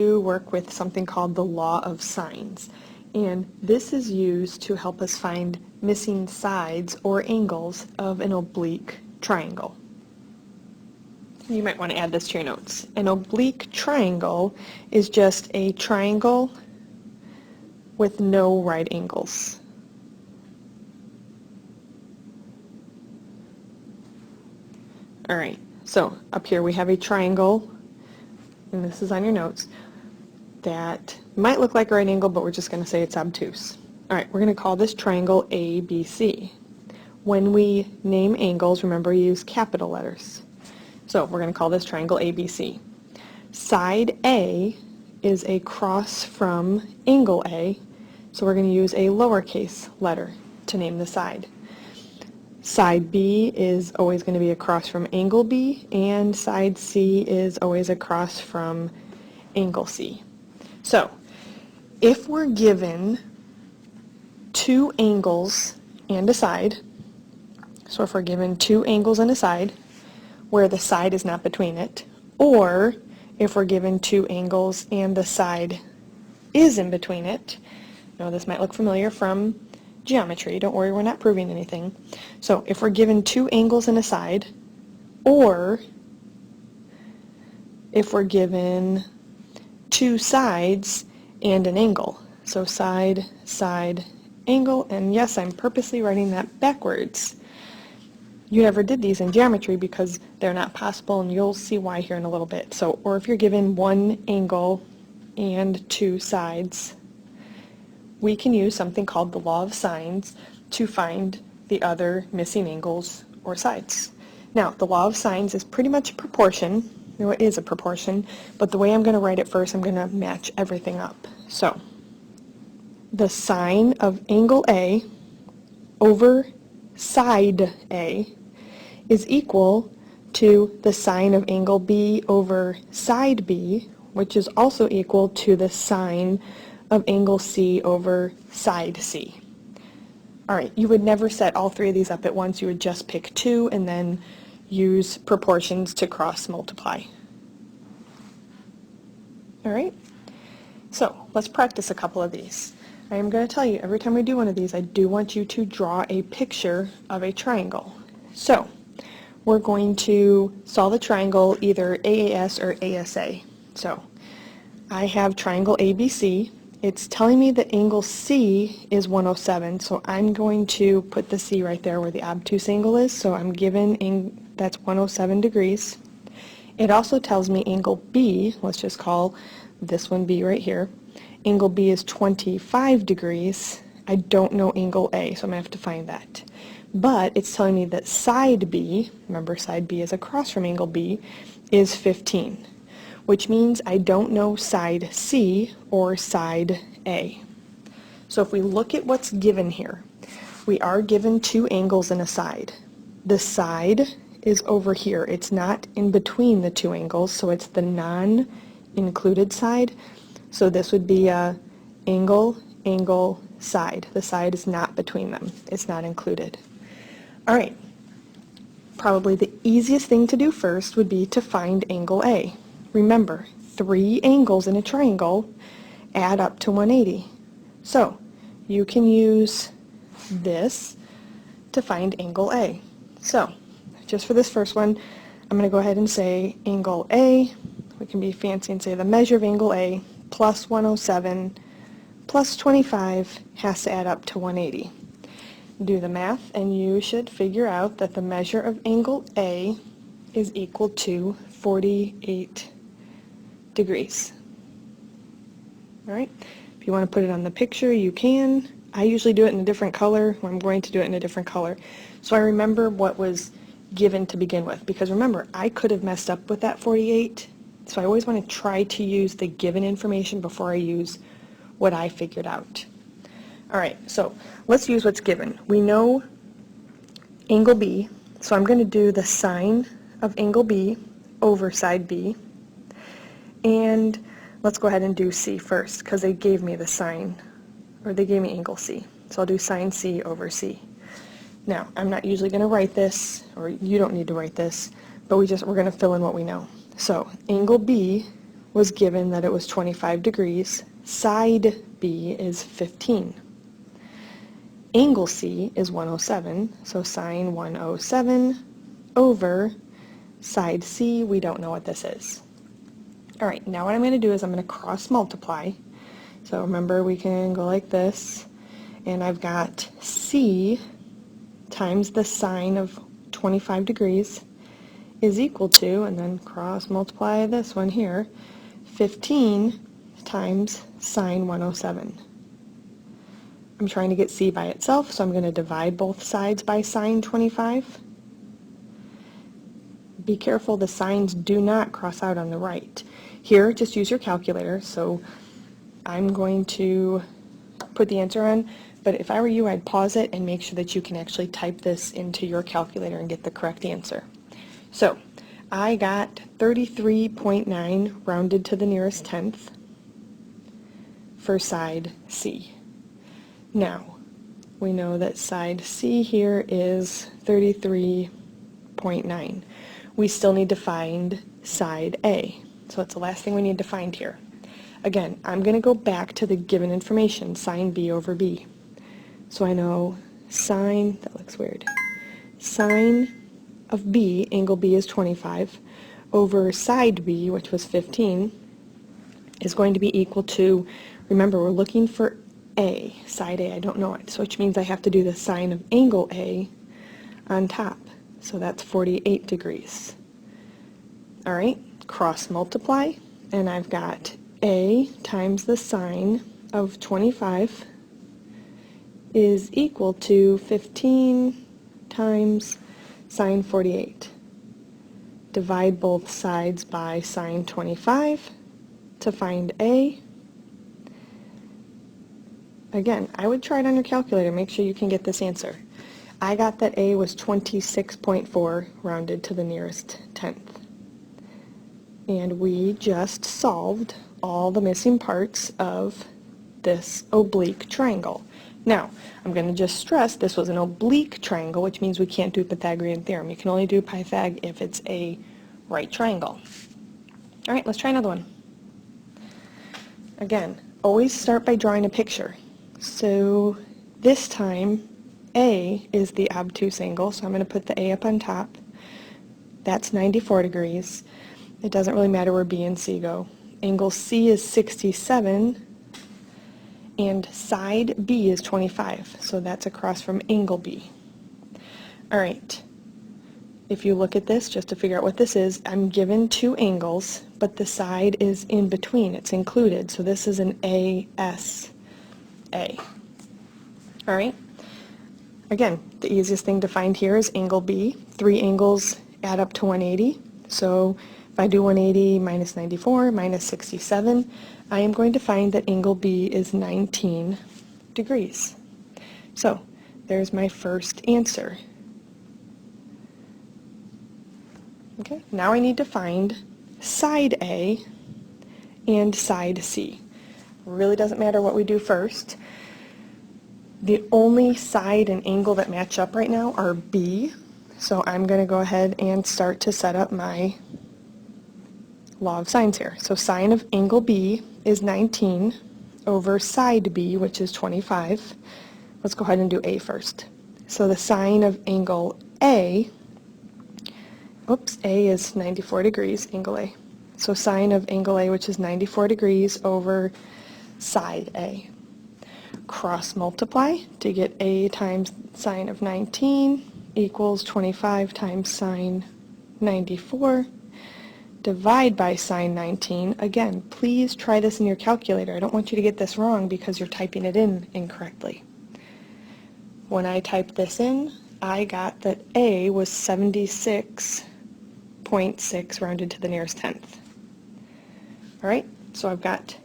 work with something called the law of sines, and this is used to help us find missing sides or angles of an oblique triangle. You might want to add this to your notes. An oblique triangle is just a triangle with no right angles. Alright, so up here we have a triangle, and this is on your notes, that might look like a right angle, but we're just going to say it's obtuse. Alright, we're going to call this triangle ABC. When we name angles, remember, use capital letters. So we're going to call this triangle ABC. Side A is across from angle A, so we're going to use a lowercase letter to name the side. Side B is always going to be across from angle B, and side C is always across from angle C. So, if we're given two angles and a side, so if we're given two angles and a side, where the side is not between it, or if we're given two angles and the side is in between it, this might look familiar from geometry, don't worry, we're not proving anything. So if we're given two angles and a side, or if we're given two sides and an angle, so side, side, angle, and yes, I'm purposely writing that backwards. You never did these in geometry because they're not possible, and you'll see why here in a little bit. So, or if you're given one angle and two sides, we can use something called the law of sines to find the other missing angles or sides. Now, the law of sines is pretty much a proportion. It is a proportion, but the way I'm going to write it first, I'm going to match everything up. So, the sine of angle A over side A is equal to the sine of angle B over side B, which is also equal to the sine of angle C over side C. Alright, you would never set all three of these up at once. You would just pick two and then use proportions to cross multiply. Alright, so let's practice a couple of these. I am going to tell you, every time we do one of these, I do want you to draw a picture of a triangle. So, we're going to solve a triangle either AAS or ASA. So, I have triangle ABC. It's telling me that angle C is 107, so I'm going to put the C right there where the obtuse angle is, so I'm given that's 107 degrees. It also tells me angle B, let's just call this one B right here. Angle B is 25 degrees. I don't know angle A, so I'm going to have to find that. But it's telling me that side B, remember side B is across from angle B, is 15. Which means I don't know side C or side A. So if we look at what's given here, we are given two angles and a side. The side is over here. It's not in between the two angles, so it's the non-included side. So this would be a angle, angle, side. The side is not between them. It's not included. Alright, probably the easiest thing to do first would be to find angle A. Remember, three angles in a triangle add up to 180. So, you can use this to find angle A. So, just for this first one, I'm going to go ahead and say angle A. We can be fancy and say the measure of angle A plus 107 plus 25 has to add up to 180. Do the math, and you should figure out that the measure of angle A is equal to 48 degrees. Alright, if you want to put it on the picture, you can. I usually do it in a different color, or I'm going to do it in a different color. So I remember what was given to begin with, because remember, I could have messed up with that 48, so I always want to try to use the given information before I use what I figured out. Alright, so let's use what's given. We know angle B, so I'm going to do the sine of angle B over side B. And let's go ahead and do C first, because they gave me the sine, or they gave me angle C. So I'll do sine C over C. Now, I'm not usually going to write this, or you don't need to write this, but we're going to fill in what we know. So, angle B was given that it was 25 degrees. Side B is 15. Angle C is 107, so sine 107 over side C, we don't know what this is. All right, now what I'm going to do is I'm going to cross multiply. So remember, we can go like this, and I've got C times the sine of 25 degrees is equal to, and then cross multiply this one here, 15 times sine 107. I'm trying to get C by itself, so I'm going to divide both sides by sine 25. Be careful, the signs do not cross out on the right. Here, just use your calculator, so I'm going to put the answer on, but if I were you, I'd pause it and make sure that you can actually type this into your calculator and get the correct answer. So, I got 33.9 rounded to the nearest tenth for side C. Now, we know that side C here is 33.9. We still need to find side A. So that's the last thing we need to find here. Again, I'm going to go back to the given information, sine B over B. So I know sine, that looks weird, sine of B, angle B is 25, over side B, which was 15, is going to be equal to, remember, we're looking for A, side A, I don't know it, so which means I have to do the sine of angle A on top. So that's 48 degrees. All right, cross multiply, and I've got A times the sine of 25 is equal to 15 times sine 48. Divide both sides by sine 25 to find A. Again, I would try it on your calculator, make sure you can get this answer. I got that A was 26.4 rounded to the nearest tenth. And we just solved all the missing parts of this oblique triangle. Now, I'm going to just stress this was an oblique triangle, which means we can't do Pythagorean theorem. You can only do Pythag if it's a right triangle. All right, let's try another one. Again, always start by drawing a picture. So this time, A is the obtuse angle, so I'm going to put the A up on top. That's 94 degrees. It doesn't really matter where B and C go. Angle C is 67, and side B is 25, so that's across from angle B. All right, if you look at this, just to figure out what this is, I'm given two angles, but the side is in between, it's included, so this is an ASA. All right, again, the easiest thing to find here is angle B. Three angles add up to 180, so if I do 180 minus 94 minus 67, I am going to find that angle B is 19 degrees. So there's my first answer. Okay, now I need to find side A and side C. Really doesn't matter what we do first. The only side and angle that match up right now are B, so I'm going to go ahead and start to set up my law of sines here. So sine of angle B is 19 over side B, which is 25. Let's go ahead and do A first. So the sine of angle A, A is 94 degrees, angle A. So sine of angle A, which is 94 degrees, over side A. Cross multiply to get A times sine of 19 equals 25 times sine 94. Divide by sine 19. Again, please try this in your calculator. I don't want you to get this wrong because you're typing it in incorrectly. When I typed this in, I got that A was 76.6 rounded to the nearest tenth. All right, so I've got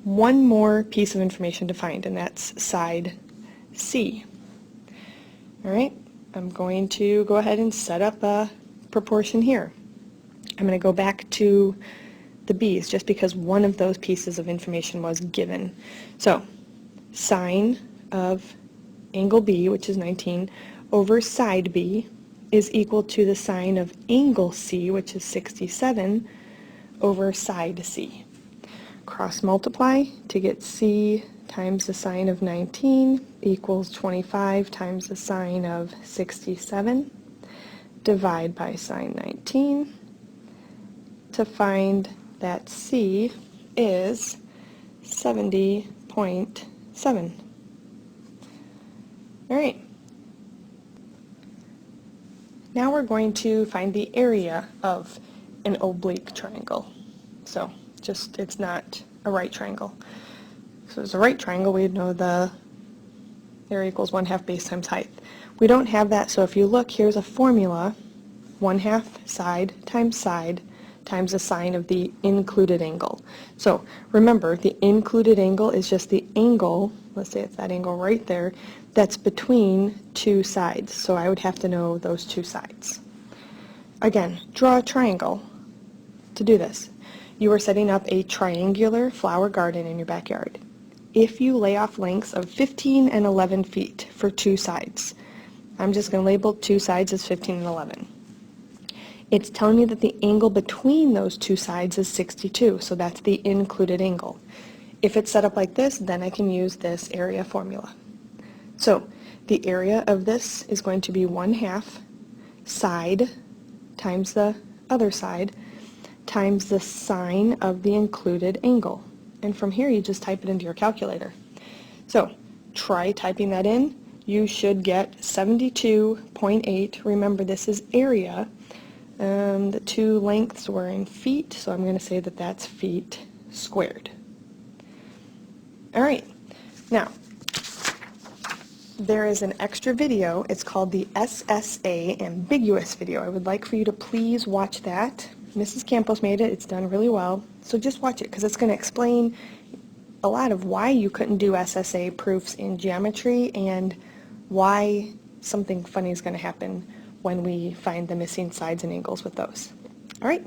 one more piece of information to find, and that's side C. All right, I'm going to go ahead and set up a proportion here. I'm going to go back to the B's just because one of those pieces of information was given. So sine of angle B, which is 19, over side B is equal to the sine of angle C, which is 67, over side C. Cross multiply to get C times the sine of 19 equals 25 times the sine of 67. Divide by sine 19 to find that C is 70.7. All right. Now we're going to find the area of an oblique triangle. So it's not a right triangle. So as a right triangle, we'd know the area equals 1/2 base times height. We don't have that, so if you look, here's a formula, 1/2 side times the sine of the included angle. So remember, the included angle is just the angle, let's say it's that angle right there, that's between two sides. So I would have to know those two sides. Again, draw a triangle. To do this, you are setting up a triangular flower garden in your backyard. If you lay off lengths of 15 and 11 feet for two sides, I'm just going to label two sides as 15 and 11. It's telling me that the angle between those two sides is 62, so that's the included angle. If it's set up like this, then I can use this area formula. So the area of this is going to be 1/2 side times the other side times the sine of the included angle. And from here you just type it into your calculator. So try typing that in. You should get 72.8. Remember, this is area. The two lengths were in feet, so I'm going to say that that's feet squared. All right. Now, there is an extra video. It's called the SSA ambiguous video. I would like for you to please watch that. Mrs. Campos made it. It's done really well. So just watch it, because it's going to explain a lot of why you couldn't do SSA proofs in geometry and why something funny is going to happen when we find the missing sides and angles with those. All right.